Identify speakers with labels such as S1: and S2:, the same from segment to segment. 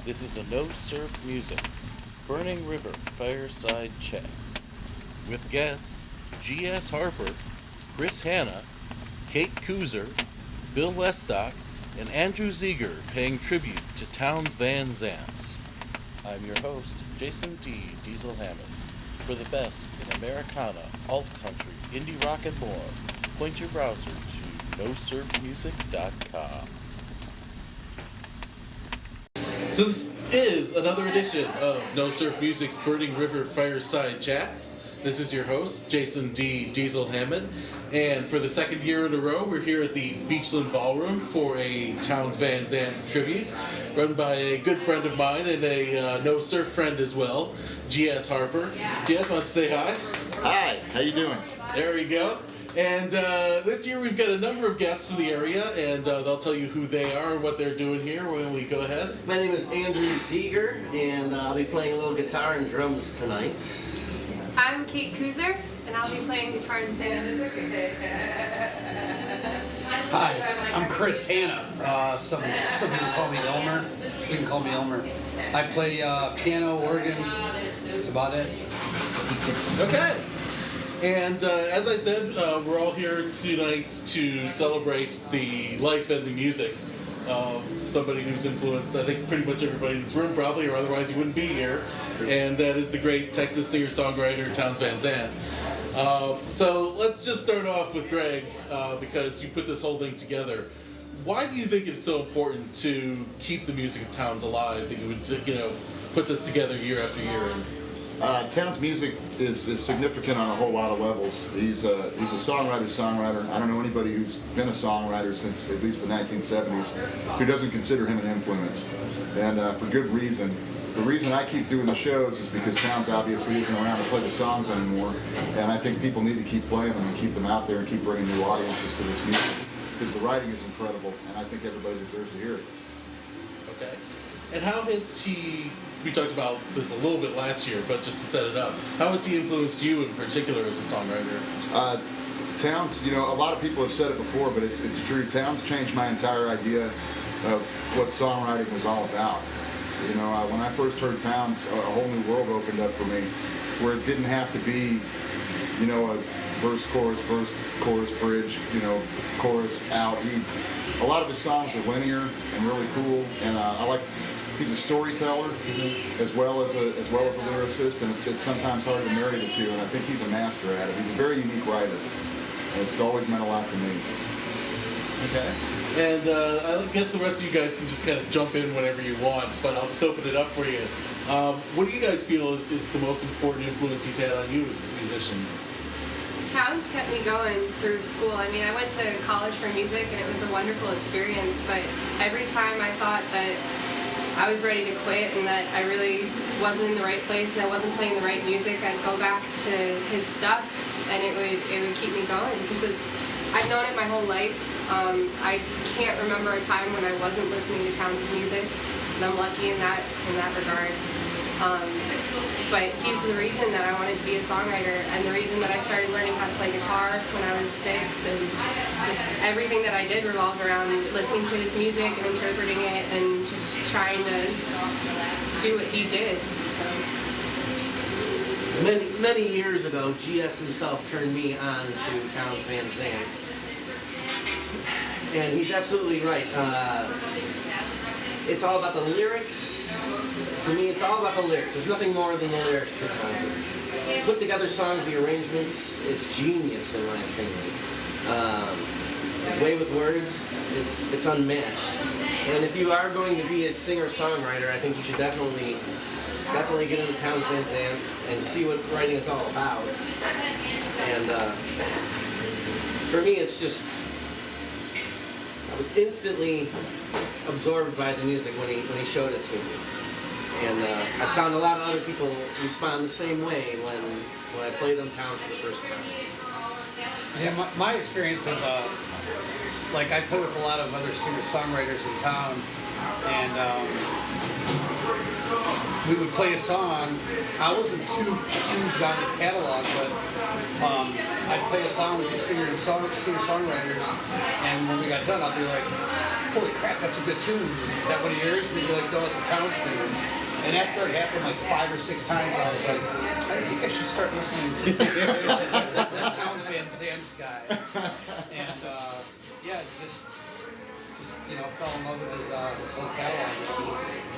S1: This is a No Surf Music, Burning River Fireside Chat. With guests G.S. Harper, Chris Hanna, Kate Kuzer, Bill Lestock, and Andrew Zieger paying tribute to Townes Van Zandt. I'm your host, Jason D. Diesel Hammond. For the best in Americana, alt-country, indie rock, and more, point your browser to nosurfmusic.com. So this is another edition of No Surf Music's Burning River Fireside Chats. This is your host, Jason D. Diesel Hammond, and for the second year in a row, we're here at the Beachland Ballroom for a Townes Van Zandt tribute, run by a good friend of mine and a No Surf friend as well, G.S. Harper. G.S., why don't you say hi?
S2: Hi, how you doing?
S1: There we go. And this year we've got a number of guests from the area, and they'll tell you who they are and what they're doing here when we go ahead.
S3: My name is Andrew Zieger, and I'll be playing a little guitar and drums tonight.
S4: I'm Kate Kuzer, and I'll be playing guitar and singing.
S5: Hi, I'm Chris Hanna. Some people call me Elmer. You can call me Elmer. I play piano, organ. That's about it.
S1: Okay. And as I said, we're all here tonight to celebrate the life and the music of somebody who's influenced, I think, pretty much everybody in this room, probably, or otherwise you wouldn't be here. And that is the great Texas singer-songwriter Townes Van Zandt. So let's just start off with Greg, because you put this whole thing together. Why do you think it's so important to keep the music of Townes alive, that you would, put this together year after year?
S2: Townes' music is significant on a whole lot of levels. He's a songwriter. I don't know anybody who's been a songwriter since at least the 1970s who doesn't consider him an influence, and for good reason. The reason I keep doing the shows is because Townes obviously isn't around to play the songs anymore, and I think people need to keep playing them and keep them out there and keep bringing new audiences to this music, because the writing is incredible, and I think everybody deserves to hear it.
S1: Okay. And how has he, we talked about this a little bit last year, but just to set it up, how has he influenced you in particular as a songwriter?
S2: Townes, a lot of people have said it before, but it's true. Townes changed my entire idea of what songwriting was all about. When I first heard Townes, a whole new world opened up for me, where it didn't have to be, a verse, chorus, bridge, chorus, out. A lot of his songs are linear and really cool, and he's a storyteller as well as a lyricist, and it's sometimes hard to marry the two, and I think he's a master at it. He's a very unique writer, and it's always meant a lot to me.
S1: Okay. And I guess the rest of you guys can just kind of jump in whenever you want, but I'll just open it up for you. What do you guys feel is the most important influence he's had on you as musicians?
S4: Townes kept me going through school. I mean, I went to college for music, and it was a wonderful experience, but every time I thought that I was ready to quit and that I really wasn't in the right place and I wasn't playing the right music, I'd go back to his stuff, and it would keep me going, because I've known it my whole life. I can't remember a time when I wasn't listening to Townes' music, and I'm lucky in that regard. But he's the reason that I wanted to be a songwriter, and the reason that I started learning how to play guitar when I was 6, and just everything that I did revolved around listening to his music and interpreting it and just trying to do what he did. So.
S3: Many years ago, G.S. himself turned me on to Townes Van Zandt, and he's absolutely right. It's all about the lyrics. To me, it's all about the lyrics. There's nothing more than the lyrics for Townes. Put together songs, the arrangements, it's genius in my opinion. His way with words, it's unmatched. And if you are going to be a singer-songwriter, I think you should definitely get into Townes Van Zandt and see what writing is all about. And for me, it's just, I was instantly absorbed by the music when he showed it to me. And I found a lot of other people respond the same way when I play them Townes for the first time.
S5: Yeah, my experience is, I play with a lot of other singer-songwriters in town, and we would play a song. I wasn't too huge on his catalog, but I'd play a song with these singer-songwriters, and when we got done, I'd be like, holy crap, that's a good tune. Is that one of yours? And they'd be like, no, it's a Towns tune. And after it happened like 5 or 6 times, I was like, I think I should start listening to this Towns Van Zandt guy. And yeah, just fell in love with his whole catalog.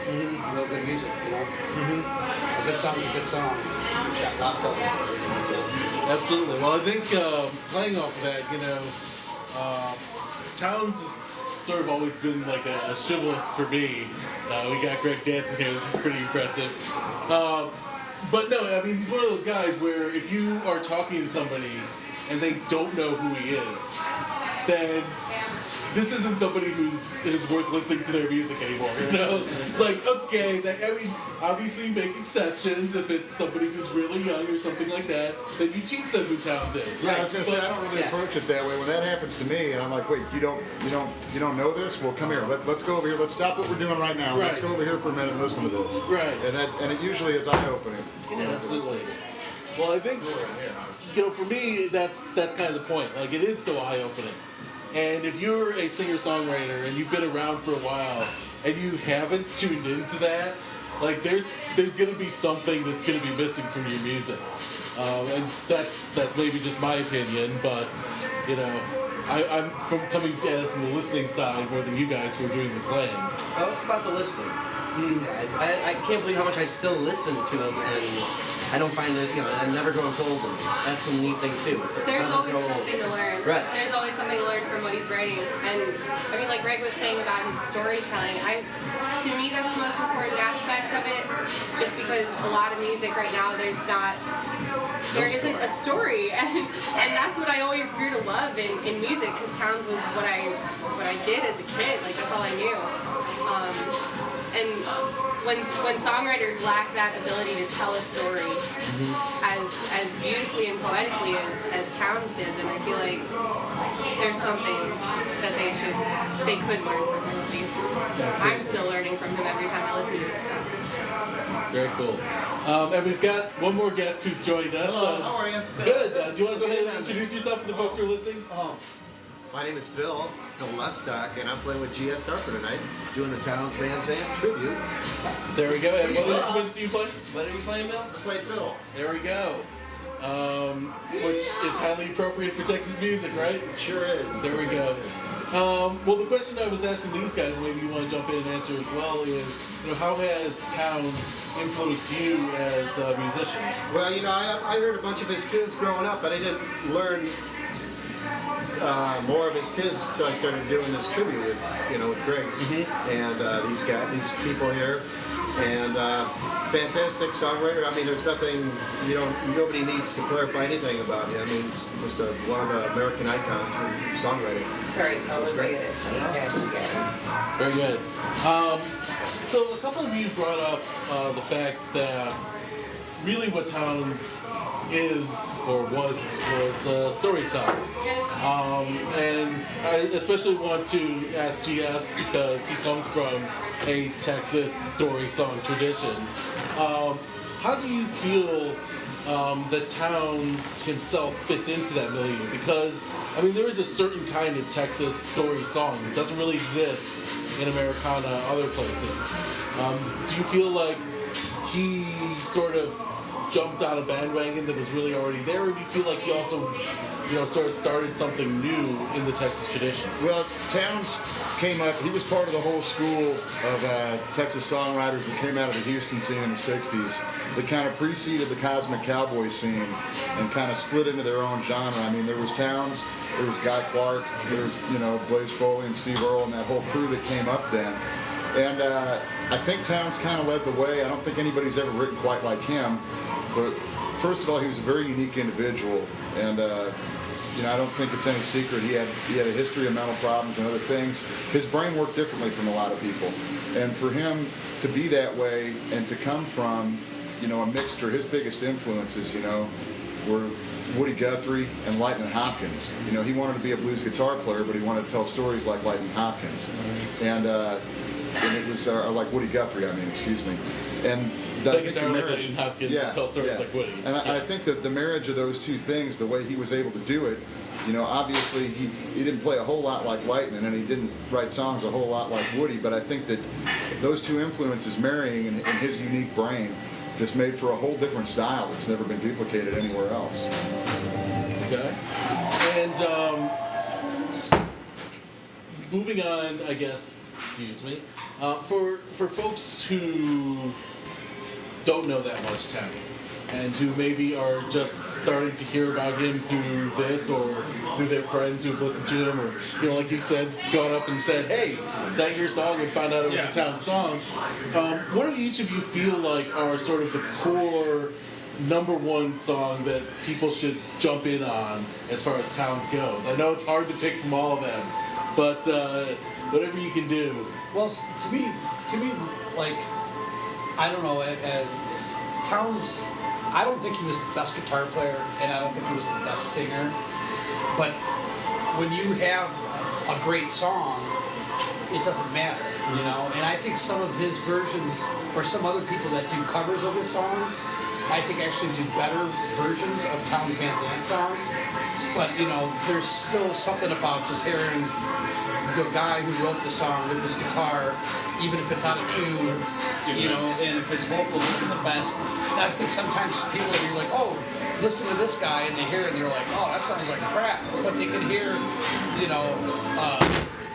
S5: Real good music, A good song is a good song. It's got lots of them.
S1: Absolutely. Well, I think playing off of that, Towns has sort of always been like a shibboleth for me. We got Greg dancing here. This is pretty impressive. But no, I mean, he's one of those guys where if you are talking to somebody and they don't know who he is, then this isn't somebody who's worth listening to their music anymore. It's like, okay, obviously make exceptions if it's somebody who's really young or something like that. Then you teach them who Towns is.
S2: Yeah, I was gonna say I don't really approach it that way. When that happens to me, and I'm like, wait, you don't know this? Well, come here. Let's go over here. Let's stop what we're doing right now.
S1: Right.
S2: Let's go over here for a minute and listen to this.
S1: Right.
S2: And it usually is eye-opening.
S1: Absolutely. Well, I think for me that's kind of the point. Like, it is so eye-opening. And if you're a singer-songwriter and you've been around for a while and you haven't tuned into that, like there's going to be something that's going to be missing from your music. And that's maybe just my opinion, but I'm coming at it from the listening side more than you guys who are doing the playing.
S3: Oh, it's about the listening. I can't believe how much I still listen to him, and I don't find that, it never grows old. That's the neat thing, too.
S4: There's always something to learn.
S3: Right.
S4: There's always something to learn from what he's writing. And, I mean, like Greg was saying about his storytelling, to me that's the most important aspect of it, just because a lot of music right now, there isn't a story. And that's what I always grew to love in music, because Towns was what I did as a kid. Like, that's all I knew. And when songwriters lack that ability to tell a story as beautifully and poetically as Towns did, then I feel like there's something that they could learn from him at least. I'm still learning from him every time I listen to his stuff.
S1: Very cool. And we've got one more guest who's joined us.
S6: Hello, how are you?
S1: Good. Do you want to go ahead and introduce yourself to the folks who are listening?
S6: My name is Bill Lestock, and I'm playing with GS Harper tonight, doing the Towns Van Zandt tribute.
S1: There we go. And what instrument do you play?
S3: What are you playing, Bill?
S6: I play fiddle.
S1: There we go. Which is highly appropriate for Texas music, right?
S6: It sure is.
S1: There we go. Well, the question I was asking these guys, maybe you want to jump in and answer as well, is, how has Towns influenced you as a musician?
S6: Well, I heard a bunch of his tunes growing up, but I didn't learn more of his tunes until I started doing this tribute with Greg and these people here, and fantastic songwriter. I mean, there's nothing nobody needs to clarify anything about him. I mean, he's just one of the American icons in songwriting.
S7: Sorry,
S6: So it's great.
S1: Very good. So a couple of you brought up the fact that really what Towns is or was storytelling. And I especially want to ask GS because he comes from a Texas story song tradition. How do you feel that Towns himself fits into that milieu? Because, I mean, there is a certain kind of Texas story song that doesn't really exist in Americana other places. Do you feel like he sort of jumped on a bandwagon that was really already there, or do you feel like he also, sort of started something new in the Texas tradition?
S2: Well, Towns came up, he was part of the whole school of Texas songwriters that came out of the Houston scene in the 60s that kind of preceded the Cosmic Cowboy scene and kind of split into their own genre. I mean, there was Towns, there was Guy Clark, there was, Blaze Foley and Steve Earle and that whole crew that came up then. And I think Towns kind of led the way. I don't think anybody's ever written quite like him. But first of all, he was a very unique individual, and I don't think it's any secret he had a history of mental problems and other things. His brain worked differently from a lot of people, and for him to be that way and to come from, a mixture. His biggest influences, were Woody Guthrie and Lightning Hopkins. He wanted to be a blues guitar player, but he wanted to tell stories like Lightning Hopkins, and it was like Woody Guthrie. Excuse me, and
S1: play guitar like Lenny Hopkins and tell stories like Woody.
S2: And I think that the marriage of those two things, the way he was able to do it, you know, obviously he didn't play a whole lot like Lightning, and he didn't write songs a whole lot like Woody, but I think that those two influences marrying in his unique brain just made for a whole different style that's never been duplicated anywhere else.
S1: Okay. And moving on, I guess, excuse me, for folks who don't know that much Towns, and who maybe are just starting to hear about him through this or through their friends who've listened to him, or, you know, like you said, gone up and said, hey, is that your song, and found out it was a Towns song, what do each of you feel like are sort of the core #1 song that people should jump in on as far as Towns goes? I know it's hard to pick from all of them, but whatever you can do.
S5: Well, to me, like, I don't know, Towns, I don't think he was the best guitar player, and I don't think he was the best singer, but when you have a great song, it doesn't matter, you know, and I think some of his versions, or some other people that do covers of his songs, I think actually do better versions of Towns Van Zandt songs, but, you know, there's still something about just hearing the guy who wrote the song with his guitar, even if it's out of tune, you know, and if his vocals isn't the best. And I think sometimes people are like, oh, listen to this guy, and they hear it and they're like, oh, that sounds like crap. But they can hear, you know,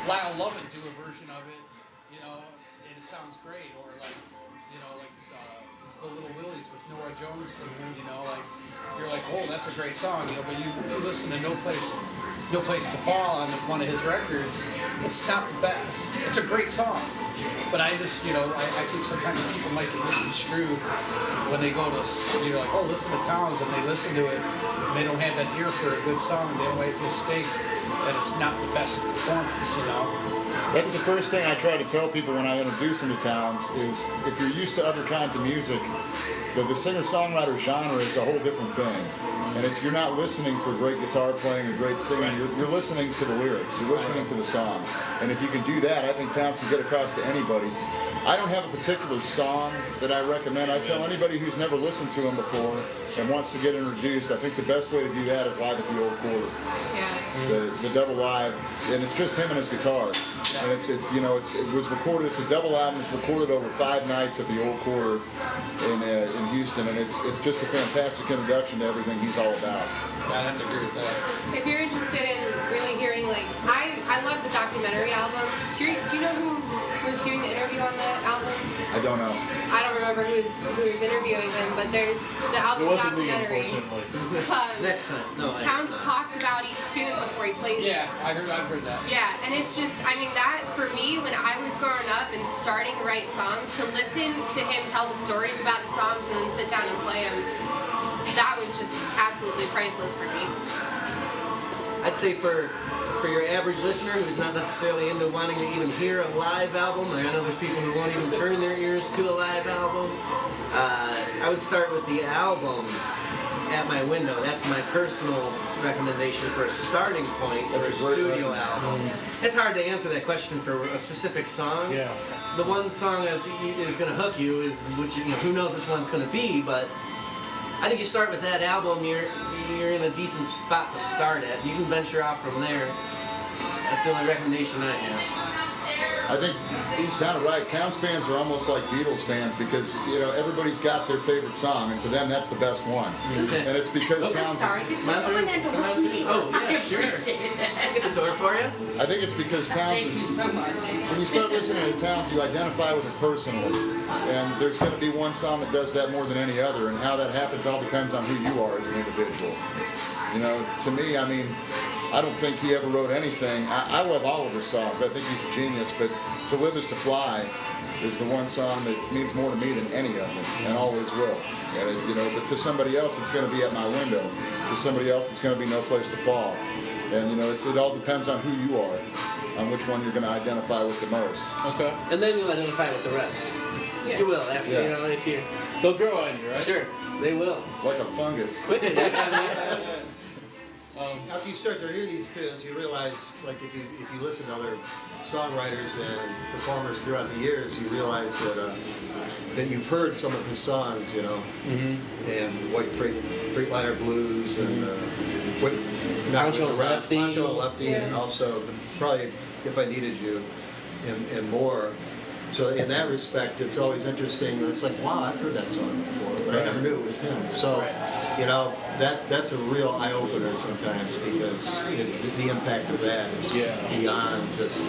S5: Lyle Lovett do a version of it, you know, and it sounds great. Or like, you know, like the Little Willies with Nora Jones singing, you know, like, you're like, oh, that's a great song, you know, but if you listen to No Place to Fall on one of his records, it's not the best. It's a great song. But I just, you know, I think sometimes people might get misconstrued when they go to, you're like, oh, listen to Towns, and they listen to it, and they don't have that ear for a good song, they might mistake that it's not the best performance, you know?
S2: That's the first thing I try to tell people when I introduce them to Towns is if you're used to other kinds of music, the singer-songwriter genre is a whole different thing. And it's you're not listening for great guitar playing or great singing, you're listening to the lyrics, you're listening to the song. And if you can do that, I think Towns can get across to anybody. I don't have a particular song that I recommend. I tell anybody who's never listened to him before and wants to get introduced, I think the best way to do that is live at the Old Quarter.
S4: Yeah.
S2: The double live, and it's just him and his guitar. And it's you know, it was recorded, it's a double album, it's recorded over 5 nights at the Old Quarter in Houston, and it's just a fantastic introduction to everything he's all about.
S5: I have to agree with that.
S4: If you're interested in really hearing, like, I love the documentary album. Do you know who was doing the interview on that album?
S2: I don't know.
S4: I don't remember who was interviewing him, but there's the album
S1: It wasn't me,
S4: documentary.
S1: unfortunately.
S3: Next time. No,
S4: Towns
S3: next time.
S4: talks about each tune before he plays it.
S5: Yeah, I've heard that.
S4: Yeah, and it's just, I mean, that for me, when I was growing up and starting to write songs, to listen to him tell the stories about the songs and then sit down and play them, that was just absolutely priceless for me.
S3: I'd say for your average listener who's not necessarily into wanting to even hear a live album, like I know there's people who won't even turn their ears to a live album, I would start with the album At My Window. That's my personal recommendation for a starting point for a studio album. It's hard to answer that question for a specific song.
S1: Yeah.
S3: So the one song that is going to hook you is, which, you know, who knows which one it's going to be, but I think you start with that album, you're in a decent spot to start at. You can venture out from there. That's the only recommendation I have.
S2: I think he's kind of right. Towns fans are almost like Beatles fans because, you know, everybody's got their favorite song, and to them that's the best one. And it's because Towns
S4: Sorry,
S2: is,
S4: could someone end up with me?
S3: Oh, yeah, sure. Get the door for you?
S2: I think it's because Towns
S4: Thank you
S2: is,
S4: so much.
S2: when you start listening to Towns, you identify with it personally. And there's going to be one song that does that more than any other, and how that happens all depends on who you are as an individual. You know, to me, I mean, I don't think he ever wrote anything. I love all of his songs. I think he's a genius, but To Live Is to Fly is the one song that means more to me than any of them, and always will. And you know, but to somebody else, it's going to be At My Window. To somebody else, it's going to be No Place to Fall. And you know, it all depends on who you are, on which one you're going to identify with the most.
S1: Okay.
S3: And then you'll identify with the rest.
S4: Yeah.
S3: You will, after, you know, if you...
S1: They'll grow on you, right?
S3: Sure, they will.
S2: Like a fungus.
S3: Quick, actually.
S6: Now, after you start to hear these tunes, you realize, like if you listen to other songwriters and performers throughout the years, you realize that you've heard some of his songs, you know, and White Freightliner Blues and
S3: Pancho and Lefty.
S6: Pancho and Lefty, and also probably If I Needed You, and more. So in that respect, it's always interesting. It's like, wow, I've heard that song before, but I never knew it was him. So, you know, that's a real eye opener sometimes, because the impact of that is beyond just.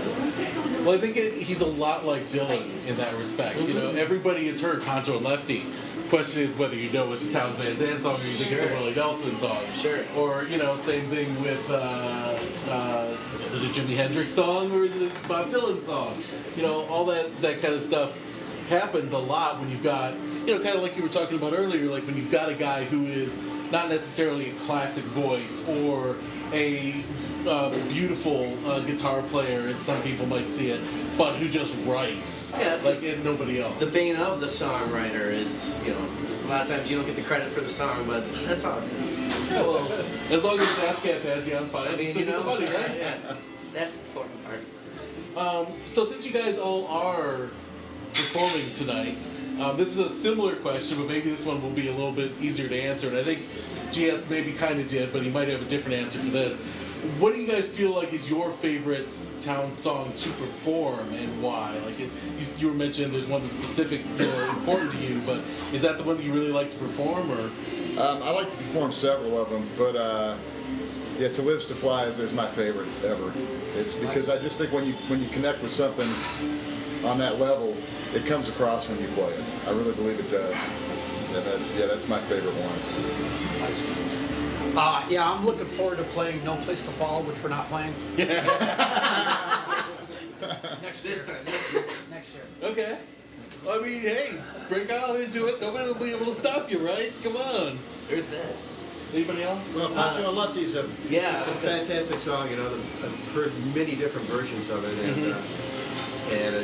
S1: Well, I think he's a lot like Dylan in that respect. You know, everybody has heard Pancho and Lefty. The question is whether you know it's a Townes Van Zandt song or you think it's a Willie Nelson song.
S3: Sure.
S1: Or, you know, same thing with, is it a Jimi Hendrix song or is it a Bob Dylan song? You know, all that kind of stuff happens a lot when you've got, you know, kind of like you were talking about earlier, like when you've got a guy who is not necessarily a classic voice or a beautiful guitar player, as some people might see it, but who just writes like nobody else.
S3: The bane of the songwriter is, you know, a lot of times you don't get the credit for the song, but that's all.
S1: Yeah, well, as long as ASCAP has you on file,
S3: I mean,
S1: you know,
S3: the
S1: money, right?
S3: Yeah, that's the important part.
S1: So since you guys all are performing tonight, this is a similar question, but maybe this one will be a little bit easier to answer. And I think GS maybe kind of did, but he might have a different answer for this. What do you guys feel like is your favorite town song to perform, and why? Like you were mentioning, there's one that's specific, you know, important to you, but is that the one that you really like to perform, or?
S2: I like to perform several of them, but yeah, To Live's to Fly is my favorite ever. It's because I just think when you connect with something on that level, it comes across when you play it. I really believe it does. Yeah, that's my favorite one.
S5: Yeah, I'm looking forward to playing No Place to Fall, which we're not playing. Next year.
S1: Okay. I mean, hey, break out into it. Nobody will be able to stop you, right? Come on.
S3: There's that.
S1: Anybody else?
S6: Well, Pancho and Lefty's a fantastic song. You know, I've heard many different versions of it, and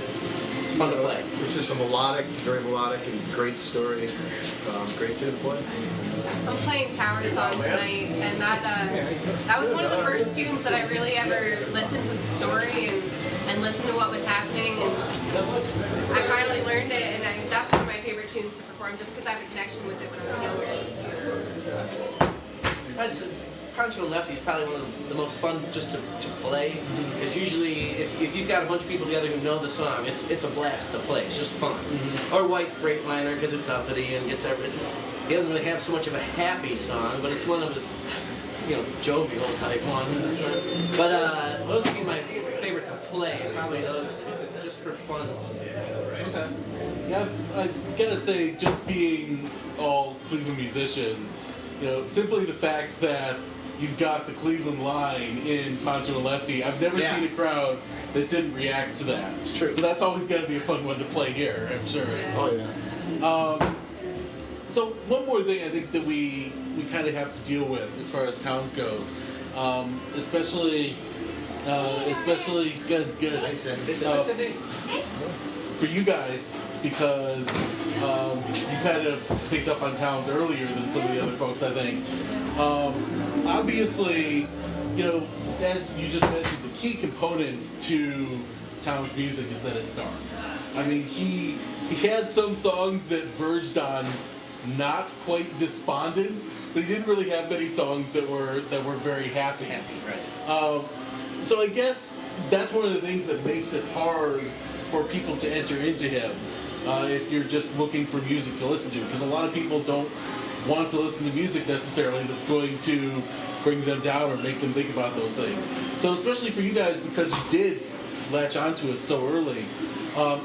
S3: It's fun to play.
S6: It's just a very melodic, and great story. Great tune to play.
S4: I'm playing Tower Song tonight, and that was one of the first tunes that I really ever listened to the story and listened to what was happening, and I finally learned it, and that's one of my favorite tunes to perform, just because I have a connection with it when I was younger.
S3: Pancho and Lefty is probably one of the most fun just to play, because usually if you've got a bunch of people together who know the song, it's a blast to play. It's just fun. Or White Freightliner, because it's uppity and he doesn't really have so much of a happy song, but it's one of his, you know, jovial type ones. But those would be my favorite to play. Probably those two, just for fun.
S1: Okay. Yeah, I've got to say, just being all Cleveland musicians, you know, simply the fact that you've got the Cleveland line in Pancho and Lefty, I've never seen a crowd that didn't react to that.
S3: It's true.
S1: So that's always got to be a fun one to play here, I'm sure.
S2: Oh yeah.
S1: So one more thing I think that we kind of have to deal with as far as towns goes, especially good.
S6: Nice and
S1: For you guys, because you kind of picked up on towns earlier than some of the other folks, I think. Obviously, you know, as you just mentioned, the key components to Town's music is that it's dark. I mean, he had some songs that verged on not quite despondent, but he didn't really have many songs that were very happy.
S3: Right.
S1: So I guess that's one of the things that makes it hard for people to enter into him if you're just looking for music to listen to, because a lot of people don't want to listen to music necessarily that's going to bring them down or make them think about those things. So especially for you guys, because you did latch onto it so early,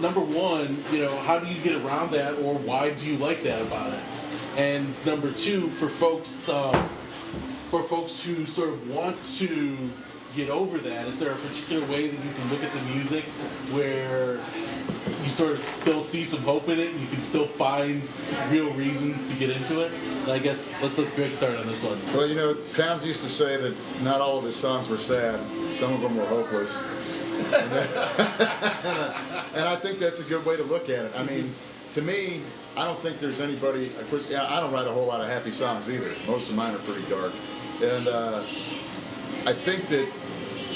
S1: number one, you know, how do you get around that, or why do you like that about it? And number two, for folks who sort of want to get over that, is there a particular way that you can look at the music where you sort of still see some hope in it and you can still find real reasons to get into it? And I guess let's let Greg start on this one.
S2: Well, you know, Towns used to say that not all of his songs were sad. Some of them were hopeless. And I think that's a good way to look at it. I mean, to me, I don't think there's anybody, of course, I don't write a whole lot of happy songs either. Most of mine are pretty dark. And I think that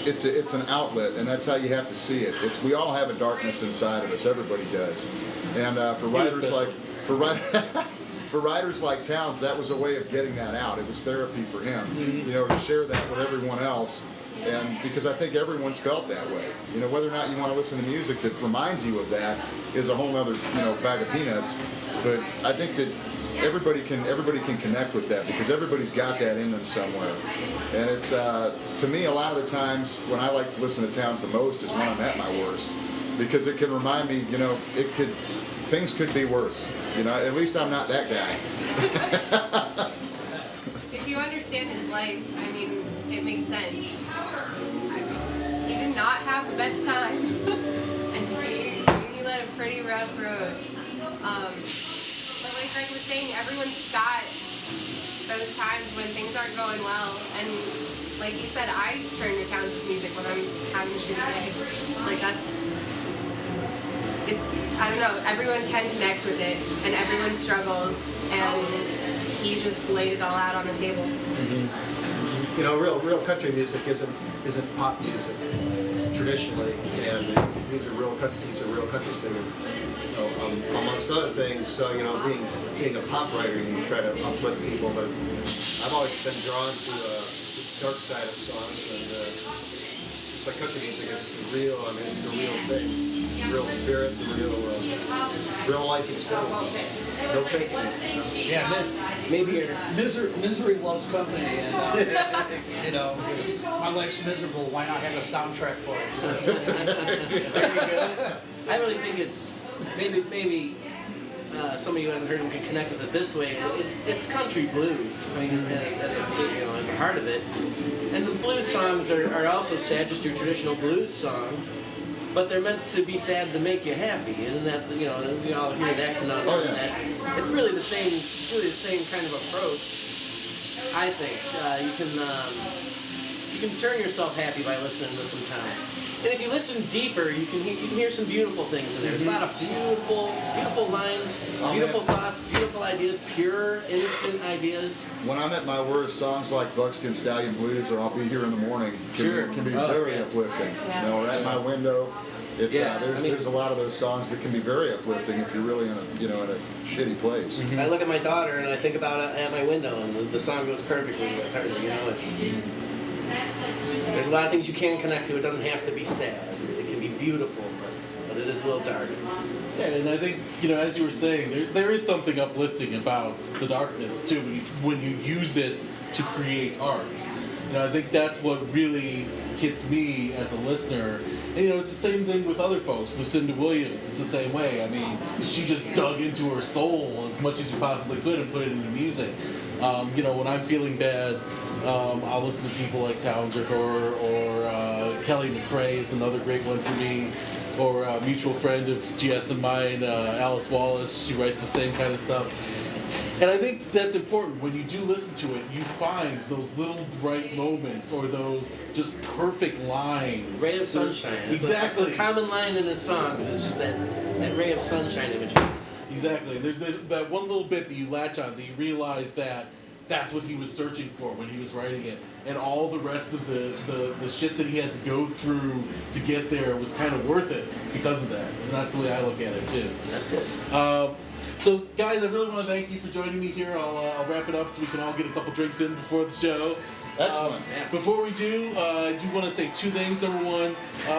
S2: it's an outlet, and that's how you have to see it. We all have a darkness inside of us. Everybody does. And for writers like Towns, that was a way of getting that out. It was therapy for him, to share that with everyone else. And because I think everyone's felt that way. Whether or not you want to listen to music that reminds you of that is a whole other, bag of peanuts. But I think that everybody can connect with that because everybody's got that in them somewhere. And it's, to me, a lot of the times when I like to listen to Towns the most is when I'm at my worst. Because it can remind me, things could be worse. At least I'm not that guy.
S4: If you understand his life, I mean, it makes sense. He did not have the best time, and he led a pretty rough road. But like Greg was saying, everyone's got those times when things aren't going well, and like you said, I turn to Towns music when I'm having a shitty day. Like I don't know, everyone can connect with it, and everyone struggles, and he just laid it all out on the table.
S6: Real country music isn't pop music traditionally, and he's a real country singer. Amongst other things, so being a pop writer, you try to uplift people, but I've always been drawn to the dark side of songs, and it's like country music is real. I mean, it's the real thing, the real spirit, the real life experience. No faking it.
S5: Yeah,
S3: Maybe
S5: misery loves company, and my life's miserable. Why not have a soundtrack for it?
S3: there you go. I really think it's maybe some of you haven't heard him can connect with it this way. It's country blues. I mean, at the heart of it, and the blues songs are also sad, just your traditional blues songs. But they're meant to be sad to make you happy, isn't that? We all hear that conundrum.
S2: Oh, yeah.
S3: It's really the same kind of approach. I think you can turn yourself happy by listening to some Towns. And if you listen deeper, you can hear some beautiful things in there. There's a lot of beautiful lines, beautiful thoughts, beautiful ideas, pure, innocent ideas.
S2: When I'm at my worst, songs like Buckskin Stallion Blues or I'll Be Here in the Morning can be very uplifting. Or At My Window. It's, there's a lot of those songs that can be very uplifting if you're really in a shitty place.
S3: I look at my daughter and I think about At My Window, and the song goes perfectly with her. There's a lot of things you can connect to. It doesn't have to be sad. It can be beautiful, but it is a little dark.
S1: Yeah, and I think, as you were saying, there is something uplifting about the darkness, too, when you use it to create art. I think that's what really hits me as a listener. And, it's the same thing with other folks. Lucinda Williams is the same way. I mean, she just dug into her soul as much as you possibly could and put it into music. When I'm feeling bad, I'll listen to people like Towns or her, or Kelly McRae is another great one for me, or a mutual friend of GS and mine, Alice Wallace. She writes the same kind of stuff. And I think that's important. When you do listen to it, you find those little bright moments or those just perfect lines.
S3: Ray of sunshine.
S1: Exactly.
S3: A common line in his songs is just that ray of sunshine imagery.
S1: Exactly. There's that one little bit that you latch on that you realize that's what he was searching for when he was writing it. And all the rest of the shit that he had to go through to get there was kind of worth it because of that. And that's the way I look at it, too.
S3: That's good.
S1: So, guys, I really want to thank you for joining me here. I'll wrap it up so we can all get a couple drinks in before the show.
S2: Excellent.
S1: Before we do, I do want to say two things. Number one,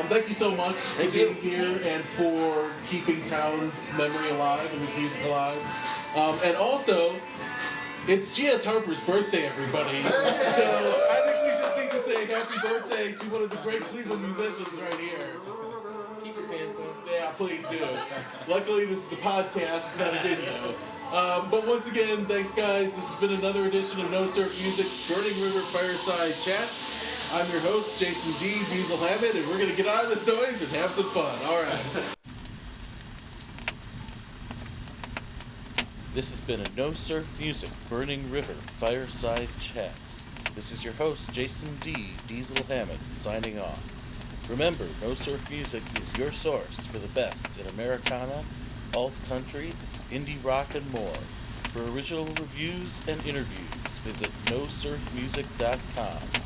S1: thank you so much for being here and for keeping Towns' memory alive and his music alive. And also, it's G.S. Harper's birthday, everybody. So I think we just need to say happy birthday to one of the great Cleveland musicians right here.
S3: Keep your pants on.
S1: Yeah, please do. Luckily, this is a podcast, not a video. But once again, thanks, guys. This has been another edition of No Surf Music's Burning River Fireside Chats. I'm your host, Jason D. Diesel Hammond, and we're going to get out of this noise and have some fun. All right. This has been a No Surf Music Burning River Fireside Chat. This is your host, Jason D. Diesel Hammond, signing off. Remember, No Surf Music is your source for the best in Americana, alt country, indie rock, and more. For original reviews and interviews, visit nosurfmusic.com.